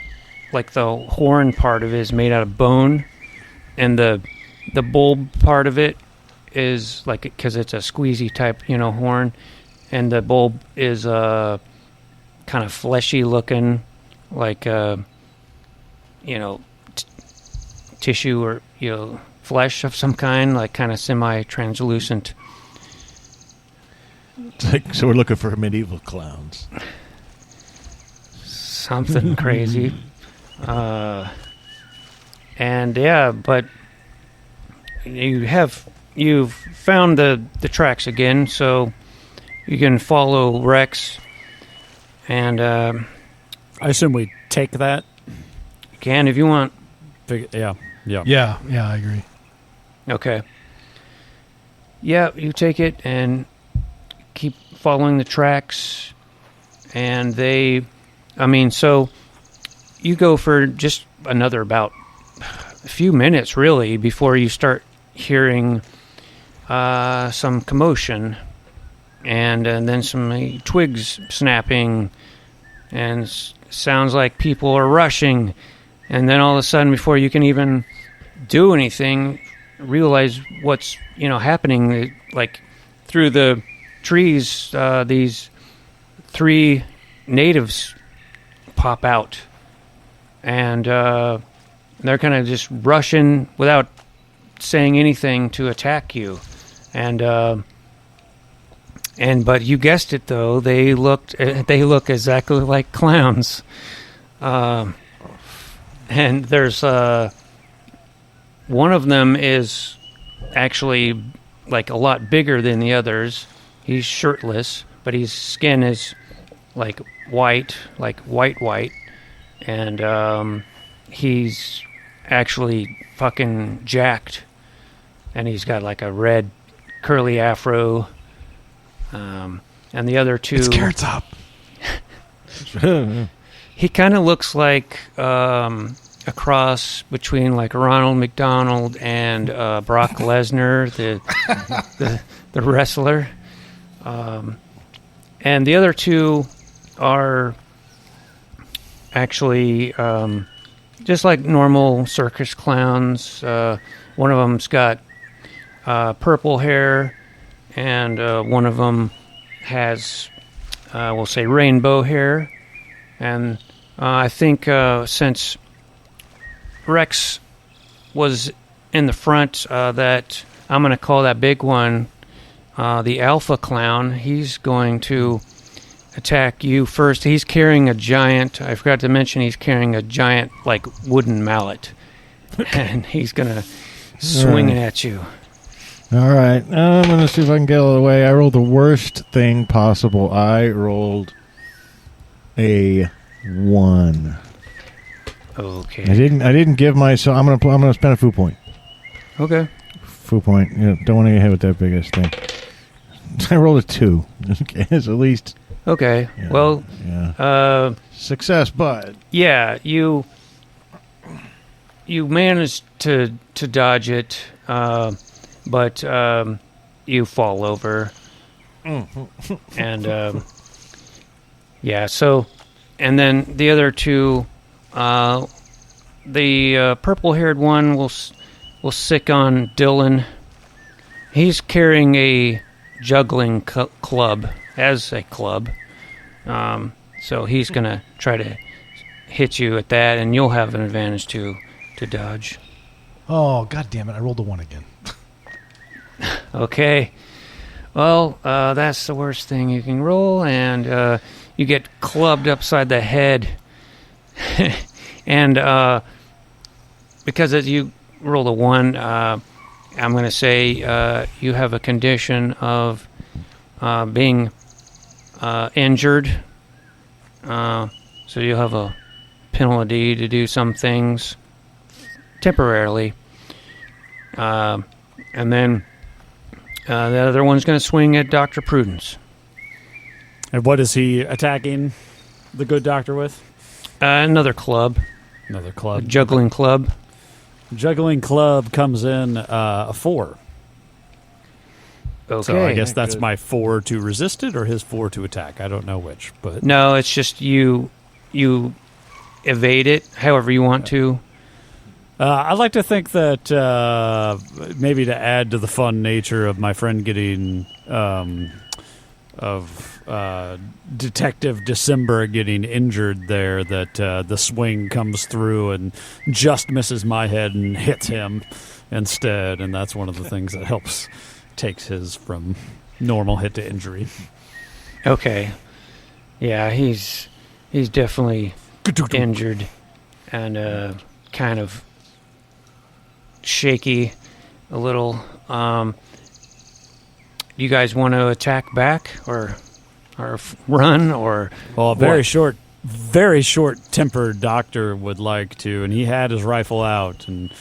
Speaker 1: like the horn part of it is made out of bone, and the bulb part of it is like, because it's a squeezy type horn, and the bulb is kind of fleshy looking, like tissue or flesh of some kind, like kind of semi-translucent.
Speaker 3: So we're looking for medieval clowns.
Speaker 1: Something crazy. And yeah, but you've found the tracks again, so you can follow Rex. And
Speaker 4: I assume we take that.
Speaker 1: You can if you want.
Speaker 4: Yeah,
Speaker 2: I agree.
Speaker 1: Okay. Yeah, you take it and keep following the tracks, and so you go for just another about a few minutes, really, before you start hearing some commotion, and then some twigs snapping, and sounds like people are rushing, and then all of a sudden, before you can even do anything, realize what's happening, like through the trees, these 3 natives pop out, and they're kind of just rushing without saying anything to attack you, and But you guessed it though. They look exactly like clowns. And there's one of them is actually like a lot bigger than the others. He's shirtless, but his skin is like white, and he's actually fucking jacked, and he's got like a red curly afro. And the other two,
Speaker 2: It's Carrot Top.
Speaker 1: he kind of looks like a cross between like Ronald McDonald and Brock Lesnar, the wrestler. And the other two are actually just like normal circus clowns. One of them's got purple hair, and one of them has, we'll say, rainbow hair. And I think since Rex was in the front, that I'm going to call that big one the alpha clown. He's going to attack you first. He's carrying a giant, I forgot to mention, he's carrying a giant, like, wooden mallet. And he's going to swing it at you.
Speaker 3: All right. I'm going to see if I can get out of the way. I rolled the worst thing possible. I rolled a 1.
Speaker 1: Okay.
Speaker 3: I didn't give myself. I'm gonna spend a foo point.
Speaker 1: Okay.
Speaker 3: Foo point. Don't want to get hit with that biggest thing. I rolled a 2. Okay, it's at least.
Speaker 1: Okay.
Speaker 3: Yeah,
Speaker 1: Well.
Speaker 3: Yeah. Success, but.
Speaker 1: Yeah. You managed to dodge it, but you fall over, and yeah. So, and then the other two. The purple-haired one will sick on Dylan. He's carrying a juggling club as a club, so he's gonna try to hit you at that, and you'll have an advantage to dodge.
Speaker 2: Oh, god damn it! I rolled a 1 again.
Speaker 1: Okay. Well, that's the worst thing you can roll, and you get clubbed upside the head. And because as you rolled a 1, I'm going to say you have a condition of being injured. So you'll have a penalty to do some things temporarily. And then the other one's going to swing at Dr. Prudence.
Speaker 4: And what is he attacking the good doctor with?
Speaker 1: Another club.
Speaker 4: Another club.
Speaker 1: A juggling club.
Speaker 4: Juggling club comes in a 4.
Speaker 1: Okay.
Speaker 4: So I guess that's my 4 to resist it or his 4 to attack. I don't know which. But
Speaker 1: No, it's just you evade it however you want to.
Speaker 4: I'd like to think that maybe to add to the fun nature of my friend getting Detective December getting injured there, that the swing comes through and just misses my head and hits him instead, and that's one of the things that helps takes his from normal hit to injury.
Speaker 1: Okay. Yeah, he's definitely injured and kind of shaky a little. You guys want to attack back or run or?
Speaker 4: Well, very short-tempered doctor would like to, and he had his rifle out, and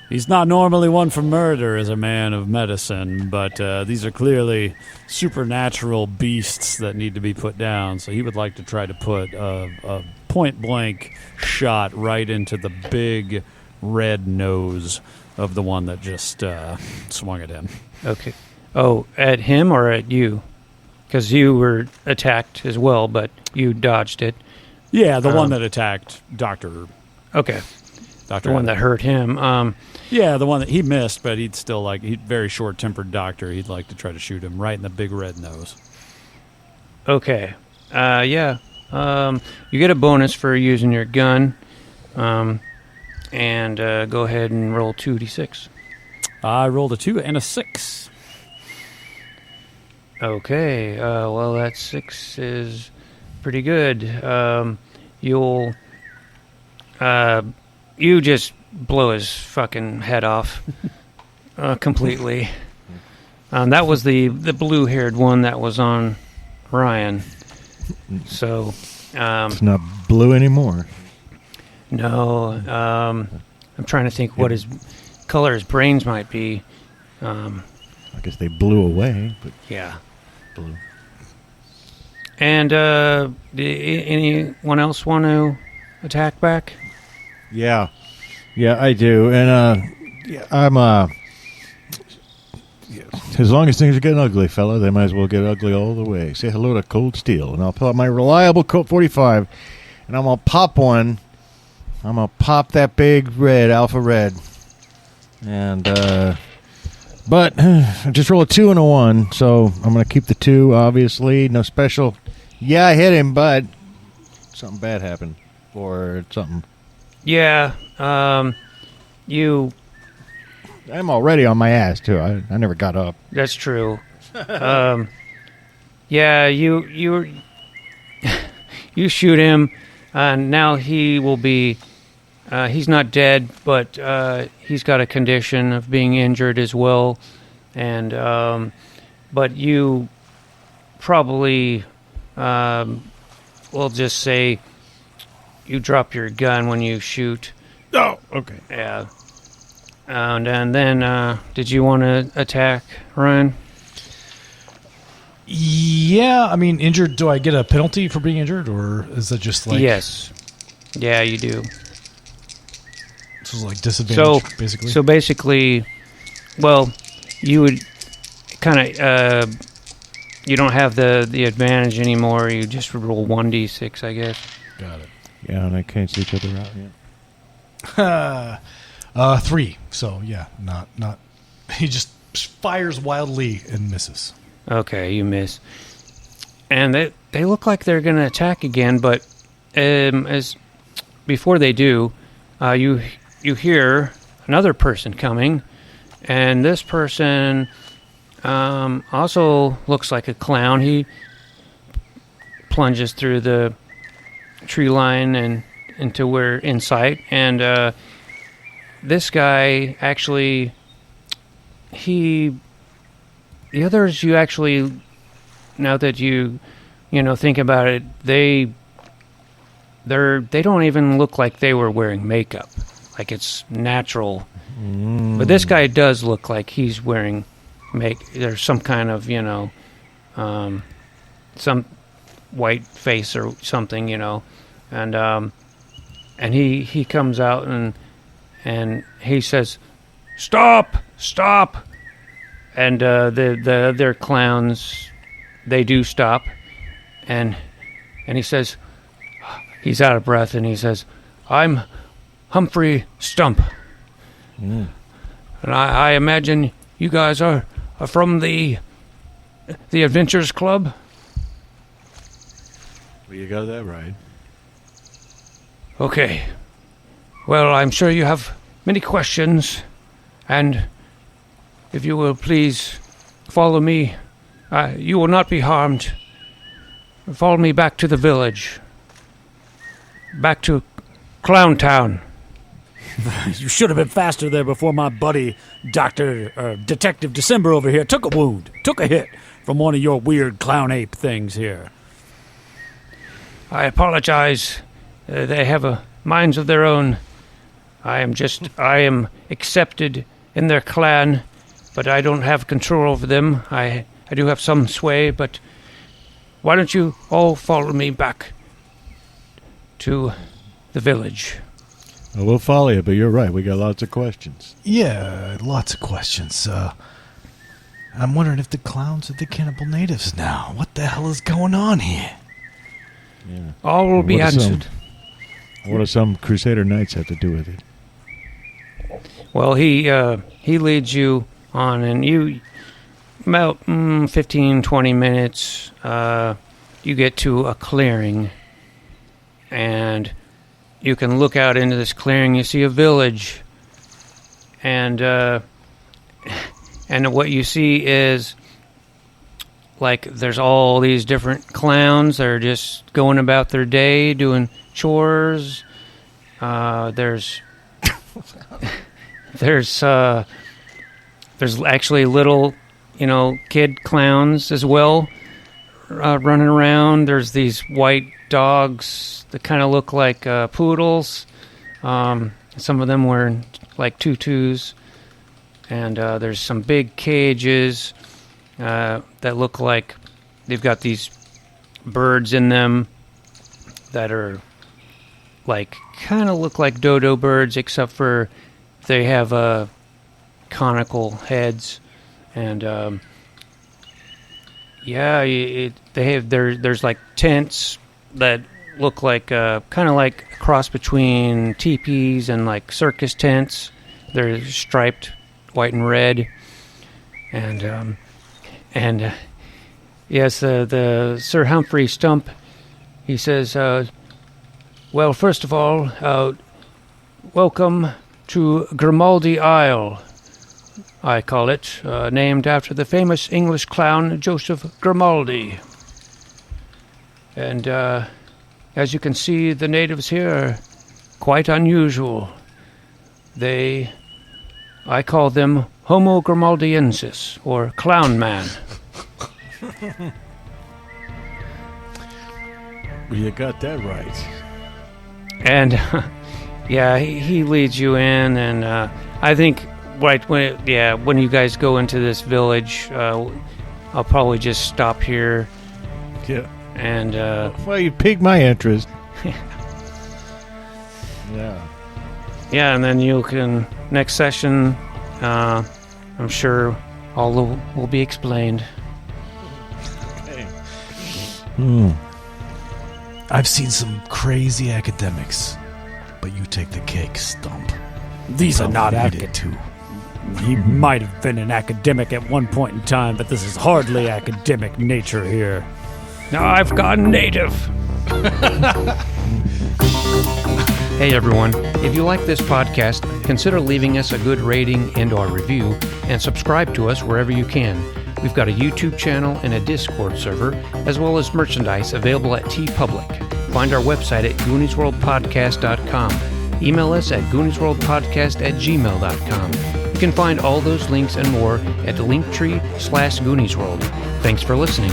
Speaker 4: he's not normally one for murder as a man of medicine, but these are clearly supernatural beasts that need to be put down, so he would like to try to put a point-blank shot right into the big red nose of the one that just swung at him.
Speaker 1: Okay. Oh, at him or at you? Because you were attacked as well, but you dodged it.
Speaker 4: Yeah, the one that attacked Dr.
Speaker 1: Okay.
Speaker 4: Dr.
Speaker 1: The one that hurt him.
Speaker 4: Yeah, the one that he missed, but he'd still like, he's very short-tempered doctor. He'd like to try to shoot him right in the big red nose.
Speaker 1: Okay. Yeah. You get a bonus for using your gun. And go ahead and roll 2d6.
Speaker 4: I rolled a 2 and a 6.
Speaker 1: Okay, well, that 6 is pretty good. You'll, you just blow his fucking head off completely. That was the blue-haired one that was on Ryan. So,
Speaker 3: It's not blue anymore.
Speaker 1: no, I'm trying to think what his color his brains might be.
Speaker 3: I guess they blew away, but
Speaker 1: Yeah.
Speaker 3: blue.
Speaker 1: And anyone else want to attack back?
Speaker 3: Yeah, I do, and I'm as long as things are getting ugly, fella, they might as well get ugly all the way. Say hello to Cold Steel, and I'll pull out my reliable Colt 45, and I'm gonna pop one. I'm gonna pop that big red Alpha Red, and but I just roll a 2 and a 1, so I'm gonna keep the 2. Obviously, no special. Yeah, I hit him, but something bad happened, or something.
Speaker 1: Yeah. You.
Speaker 3: I'm already on my ass too. I never got up.
Speaker 1: That's true. Yeah. You shoot him. Now he will be. He's not dead, but he's got a condition of being injured as well, and but you probably we'll just say you drop your gun when you shoot.
Speaker 3: Oh, okay.
Speaker 1: Yeah. And then did you want to attack, Ryan?
Speaker 2: Yeah, I mean, injured. Do I get a penalty for being injured, or is that just like
Speaker 1: Yes. Yeah, you do.
Speaker 2: this is like disadvantage, basically?
Speaker 1: So basically, well, you would kind of you don't have the advantage anymore. You just roll 1d6, I guess.
Speaker 2: Got it.
Speaker 3: Yeah, and I can't see each other out yet.
Speaker 2: 3. So yeah, not. He just fires wildly and misses.
Speaker 1: Okay, you miss. And they look like they're going to attack again, but as before they do, you hear another person coming, and this person also looks like a clown. He plunges through the tree line and into where in sight, and this guy actually the others, you actually, now that you think about it, they don't even look like they were wearing makeup, like it's natural. But this guy does look like he's wearing there's some kind of some white face or something, and he comes out and he says, stop, and the other clowns, they do stop, and he says, he's out of breath, and he says, I'm Humphrey Stump, and I imagine you guys are from the Adventures Club.
Speaker 3: Well, you got that right.
Speaker 1: Okay. Well, I'm sure you have many questions, and if you will please follow me, you will not be harmed. Follow me back to the village. Back to Clown Town.
Speaker 4: You should have been faster there before my buddy, Detective December over here, took a hit from one of your weird clown ape things here.
Speaker 1: I apologize. They have minds of their own. I am accepted in their clan, but I don't have control over them. I do have some sway, but why don't you all follow me back to the village?
Speaker 3: Well, we'll follow you, but you're right. We got lots of questions.
Speaker 2: Yeah, lots of questions. I'm wondering if the clowns are the cannibal natives now. What the hell is going on here?
Speaker 3: Yeah.
Speaker 1: All will be answered.
Speaker 3: What do some Crusader Knights have to do with it?
Speaker 1: Well, he leads you on, and you about 15, 20 minutes. You get to a clearing, and you can look out into this clearing. You see a village, and what you see is like there's all these different clowns that are just going about their day doing chores. There's actually little, kid clowns as well, running around. There's these white dogs that kind of look like poodles. Some of them wearing like tutus, and there's some big cages that look like they've got these birds in them that are like kind of look like dodo birds, except for they have conical heads, and there's like tents that look like kind of like a cross between teepees and like circus tents. They're striped white and red, and yes, the Sir Humphrey Stump, he says, well, first of all, welcome to Grimaldi Isle, I call it, named after the famous English clown Joseph Grimaldi. And as you can see, the natives here are quite unusual. I call them Homo Grimaldiensis, or Clown Man.
Speaker 3: You got that right.
Speaker 1: And he leads you in, and I think when you guys go into this village, I'll probably just stop here.
Speaker 3: Yeah.
Speaker 1: And
Speaker 3: well, you piqued my interest. Yeah.
Speaker 1: Yeah, and then you can next session. I'm sure all will be explained.
Speaker 3: Okay.
Speaker 2: I've seen some crazy academics, but you take the cake, Stump.
Speaker 4: These are not
Speaker 2: academics.
Speaker 4: He might have been an academic at one point in time, but this is hardly academic nature here.
Speaker 1: Now I've gone native. Hey everyone, if you like this podcast, consider leaving us a good rating and/or review, and subscribe to us wherever you can. We've got a YouTube channel and a Discord server, as well as merchandise available at TeePublic. Find our website at GooniesWorldPodcast.com. Email us at GooniesWorldPodcast@gmail.com. You can find all those links and more at Linktree/GooniesWorld. Thanks for listening.